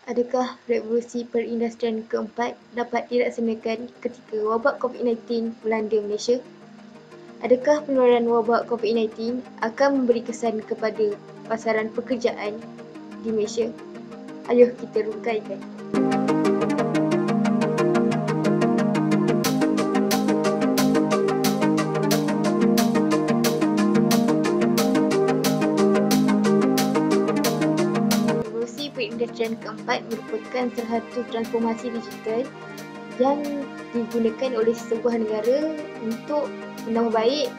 Adakah revolusi perindustrian keempat dapat dilaksanakan ketika wabak COVID-19 melanda Malaysia? Adakah penularan wabak COVID-19 akan memberi kesan kepada pasaran pekerjaan di Malaysia? Ayuh kita rungkaikan. Revolusi perindustrian keempat merupakan salah satu transformasi digital yang digunakan oleh sebuah negara untuk menambah baik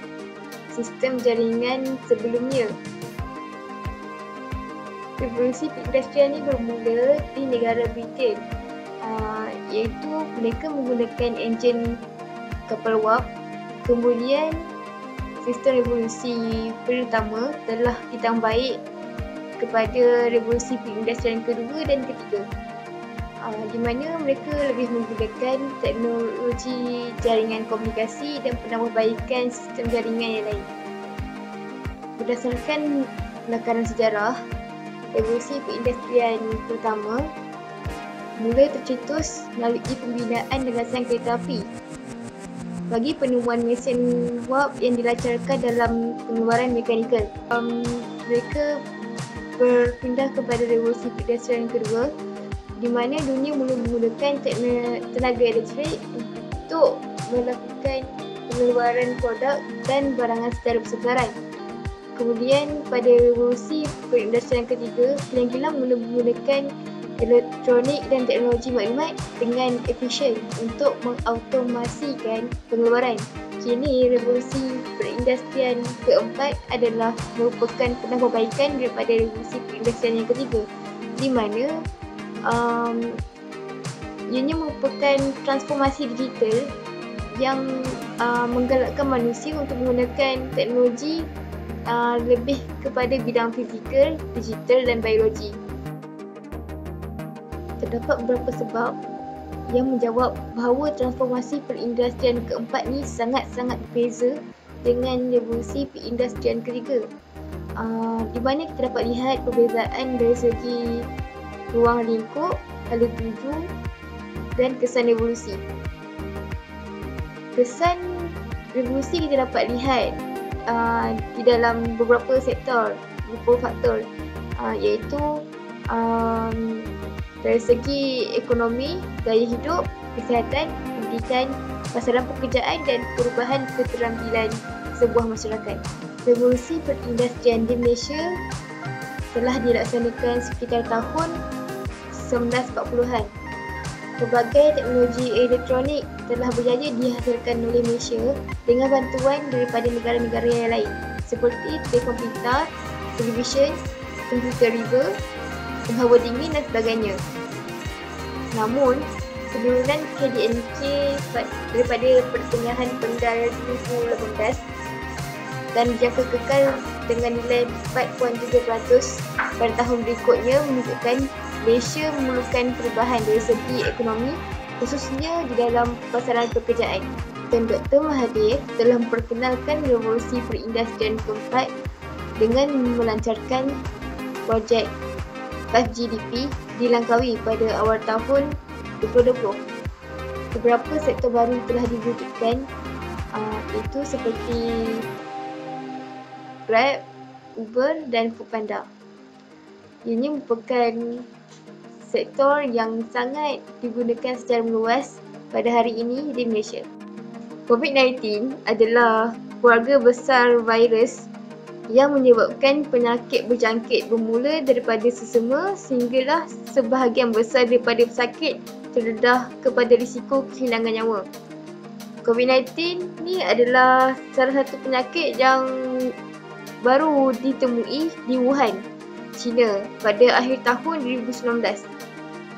sistem jaringan sebelumnya. Revolusi perindustrian ini bermula di negara Britain, iaitu mereka menggunakan enjin kapal wap. Kemudian sistem revolusi pertama telah ditambah baik kepada revolusi perindustrian kedua dan ketiga, di mana mereka lebih menggunakan teknologi jaringan komunikasi dan penambahbaikan sistem jaringan yang lain. Berdasarkan lakaran sejarah, revolusi perindustrian pertama mula tercetus melalui pembinaan landasan kereta api. Bagi penemuan mesin wap yang dilancarkan dalam pengeluaran mekanikal, mereka berpindah kepada revolusi perindustrian kedua, di mana dunia mula menggunakan tenaga elektrik untuk melakukan pengeluaran produk dan barangan secara bersebaran. Kemudian pada revolusi perindustrian ketiga, kilang-kilang mula menggunakan elektronik dan teknologi maklumat dengan efisien untuk mengautomasikan pengeluaran. Kini revolusi perindustrian keempat adalah merupakan penambahbaikan daripada revolusi perindustrian yang ketiga, di mana ianya merupakan transformasi digital yang menggalakkan manusia untuk menggunakan teknologi lebih kepada bidang fizikal, digital dan biologi. Terdapat beberapa sebab yang menjawab bahawa transformasi perindustrian keempat ni sangat-sangat berbeza dengan revolusi perindustrian ketiga. Di mana kita dapat lihat perbezaan dari segi ruang lingkup, hala tuju dan kesan revolusi. Kesan revolusi kita dapat lihat di dalam beberapa sektor, beberapa faktor, iaitu dari segi ekonomi, gaya hidup, kesihatan, pendidikan, pasaran pekerjaan dan perubahan keterampilan sebuah masyarakat. Revolusi perindustrian di Malaysia telah dilaksanakan sekitar tahun 1940-an. Pelbagai teknologi elektronik telah berjaya dihasilkan oleh Malaysia dengan bantuan daripada negara-negara yang lain, seperti telefon pintar, televisyen, komputer riba, penghawa dingin dan sebagainya. Namun, penurunan KDNK daripada pertengahan Pendar 2018 dan dijangka kekal dengan nilai 4.3% pada tahun berikutnya menunjukkan Malaysia memerlukan perubahan dari segi ekonomi, khususnya di dalam pasaran pekerjaan. Dan Dr. Mahathir telah memperkenalkan revolusi perindustrian keempat dengan melancarkan projek 5GDP dilangkaui pada awal tahun 2020. Beberapa sektor baru telah diwujudkan, itu seperti Grab, Uber dan Foodpanda. Ini merupakan sektor yang sangat digunakan secara meluas pada hari ini di Malaysia. COVID-19 adalah keluarga besar virus yang menyebabkan penyakit berjangkit bermula daripada sesama sehinggalah sebahagian besar daripada pesakit terdedah kepada risiko kehilangan nyawa. COVID-19 ni adalah salah satu penyakit yang baru ditemui di Wuhan, China pada akhir tahun 2019.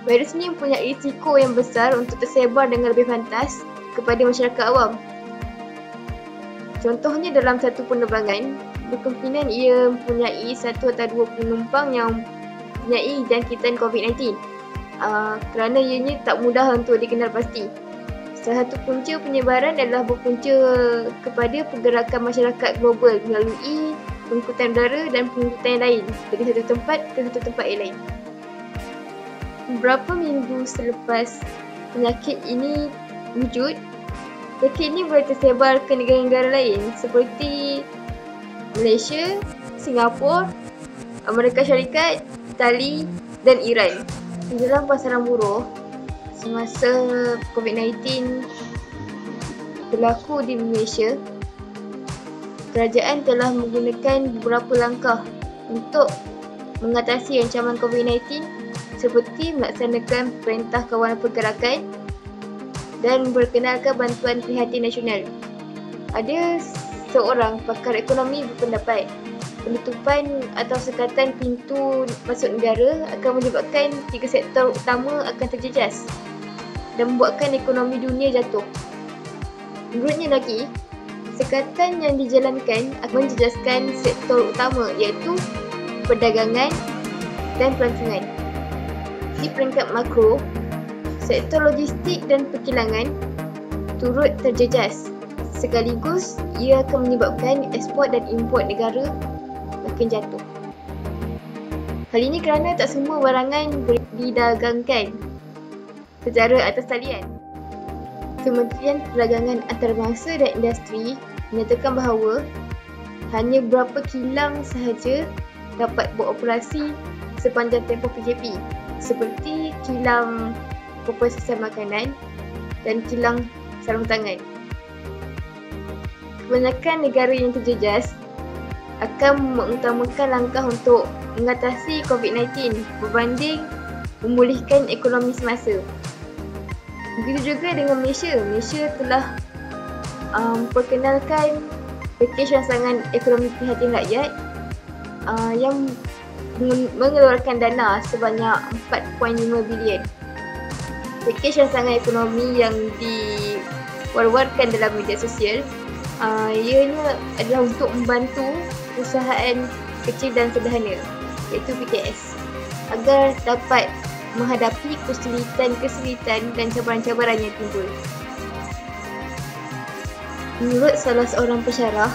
Virus ni mempunyai risiko yang besar untuk tersebar dengan lebih pantas kepada masyarakat awam. Contohnya dalam satu penerbangan, berkemungkinan ia mempunyai 1 atau 2 penumpang yang mempunyai jangkitan COVID-19 kerana ianya tak mudah untuk dikenal pasti. Salah satu punca penyebaran adalah berpunca kepada pergerakan masyarakat global melalui pengangkutan udara dan pengangkutan yang lain dari satu tempat ke satu tempat yang lain. beberapa minggu selepas penyakit ini wujud, penyakit ini boleh tersebar ke negara-negara lain seperti Malaysia, Singapura, Amerika Syarikat, Itali dan Iran. Di dalam pasaran buruh, semasa COVID-19 berlaku di Malaysia, kerajaan telah menggunakan beberapa langkah untuk mengatasi ancaman COVID-19 seperti melaksanakan Perintah Kawalan Pergerakan dan berkenalkan bantuan prihatin nasional. Ada seorang pakar ekonomi berpendapat penutupan atau sekatan pintu masuk negara akan menyebabkan 3 sektor utama akan terjejas dan membuatkan ekonomi dunia jatuh. Menurutnya lagi, sekatan yang dijalankan akan menjejaskan sektor utama iaitu perdagangan dan pelancongan. Di peringkat makro, sektor logistik dan perkilangan turut terjejas. Sekaligus, ia akan menyebabkan ekspor dan import negara makin jatuh. Hal ini kerana tak semua barangan boleh didagangkan secara atas talian. Kementerian Perdagangan Antarabangsa dan Industri menyatakan bahawa hanya beberapa kilang sahaja dapat beroperasi sepanjang tempoh PKP, seperti kilang pemprosesan makanan dan kilang sarung tangan. Kebanyakan negara yang terjejas akan mengutamakan langkah untuk mengatasi COVID-19 berbanding memulihkan ekonomi semasa. Begitu juga dengan Malaysia. Malaysia telah memperkenalkan pakej rancangan ekonomi prihatin rakyat yang mengeluarkan dana sebanyak 4.5 bilion. Pakej rancangan ekonomi yang diwar-warkan dalam media sosial ianya adalah untuk membantu usahaan kecil dan sederhana, iaitu PKS, agar dapat menghadapi kesulitan dan cabaran-cabaran yang timbul. Menurut salah seorang pensyarah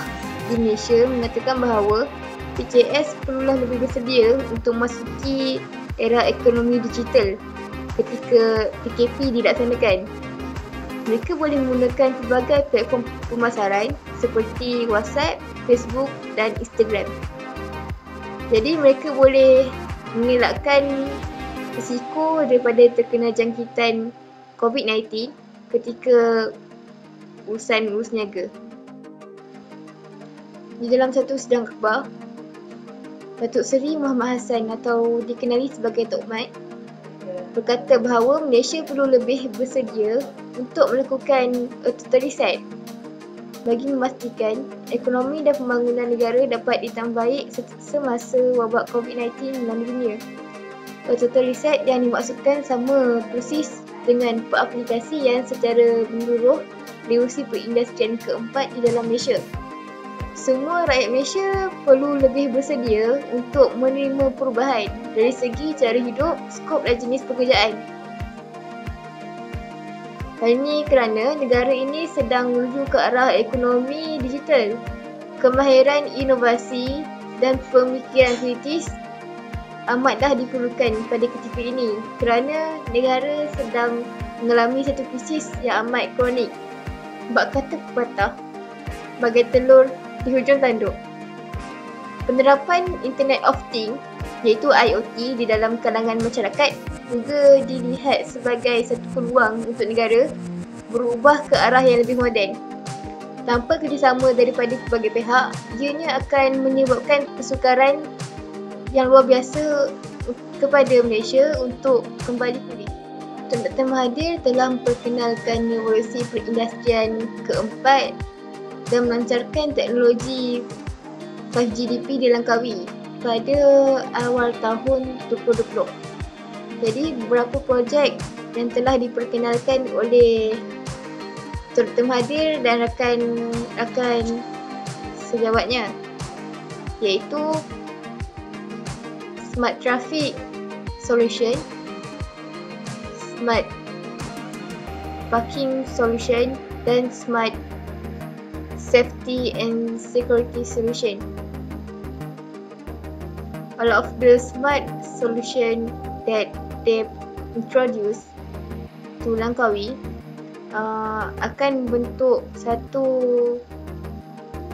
di Malaysia mengatakan bahawa PKS perlulah lebih bersedia untuk memasuki era ekonomi digital ketika PKP dilaksanakan. Mereka boleh menggunakan pelbagai platform pemasaran seperti WhatsApp, Facebook dan Instagram. Jadi mereka boleh mengelakkan risiko daripada terkena jangkitan COVID-19 ketika urusan urus niaga. Di dalam satu sidang akhbar, Datuk Seri Muhammad Hassan atau dikenali sebagai Tok Mat berkata bahawa Malaysia perlu lebih bersedia untuk melakukan a total reset bagi memastikan ekonomi dan pembangunan negara dapat ditambah baik semasa wabak COVID-19 melanda dunia. A total reset yang dimaksudkan sama persis dengan aplikasi yang secara menyeluruh diurusi perindustrian keempat di dalam Malaysia. Semua rakyat Malaysia perlu lebih bersedia untuk menerima perubahan dari segi cara hidup, skop dan jenis pekerjaan. Hal ini kerana negara ini sedang menuju ke arah ekonomi digital. Kemahiran inovasi dan pemikiran kritis amatlah diperlukan pada ketika ini kerana negara sedang mengalami satu krisis yang amat kronik. Bak kata pepatah, bagai telur di hujung tanduk. Penerapan Internet of Things iaitu IoT di dalam kalangan masyarakat juga dilihat sebagai satu peluang untuk negara berubah ke arah yang lebih moden. Tanpa kerjasama daripada pelbagai pihak, ianya akan menyebabkan kesukaran yang luar biasa kepada Malaysia untuk kembali pulih. Tun Dr. Mahathir telah memperkenalkan revolusi perindustrian keempat dan melancarkan teknologi 5GDP di Langkawi pada awal tahun 2020. Jadi beberapa projek yang telah diperkenalkan oleh Dr. Mahathir dan rakan sejawatnya iaitu Smart Traffic Solution, Smart Parking Solution dan Smart Safety and Security Solution. All of the smart solution that they introduce to Langkawi akan bentuk satu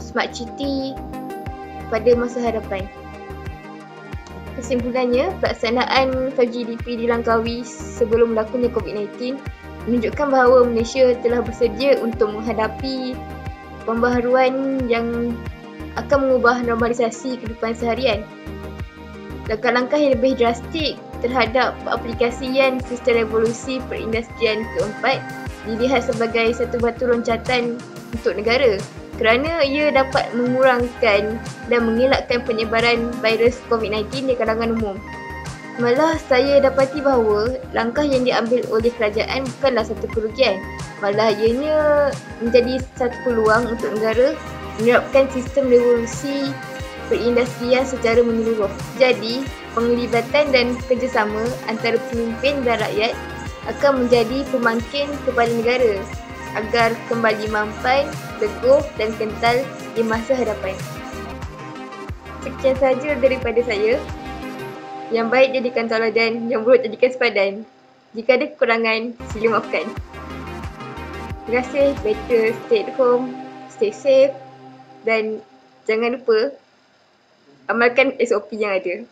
smart city pada masa hadapan. Kesimpulannya, pelaksanaan 5GDP di Langkawi sebelum berlakunya COVID-19 menunjukkan bahawa Malaysia telah bersedia untuk menghadapi pembaharuan yang akan mengubah normalisasi kehidupan seharian. Langkah-langkah yang lebih drastik terhadap aplikasian sistem revolusi perindustrian keempat dilihat sebagai satu batu loncatan untuk negara kerana ia dapat mengurangkan dan mengelakkan penyebaran virus COVID-19 di kalangan umum. Malah saya dapati bahawa langkah yang diambil oleh kerajaan bukanlah satu kerugian. Malah ianya menjadi satu peluang untuk negara menerapkan sistem revolusi perindustrian secara menyeluruh. Jadi, penglibatan dan kerjasama antara pemimpin dan rakyat akan menjadi pemangkin kepada negara agar kembali mampan, teguh dan kental di masa hadapan. Sekian sahaja daripada saya. Yang baik jadikan tauladan, yang buruk jadikan sepadan. Jika ada kekurangan, sila maafkan. Terima kasih. Better stay at home, stay safe dan jangan lupa amalkan SOP yang ada.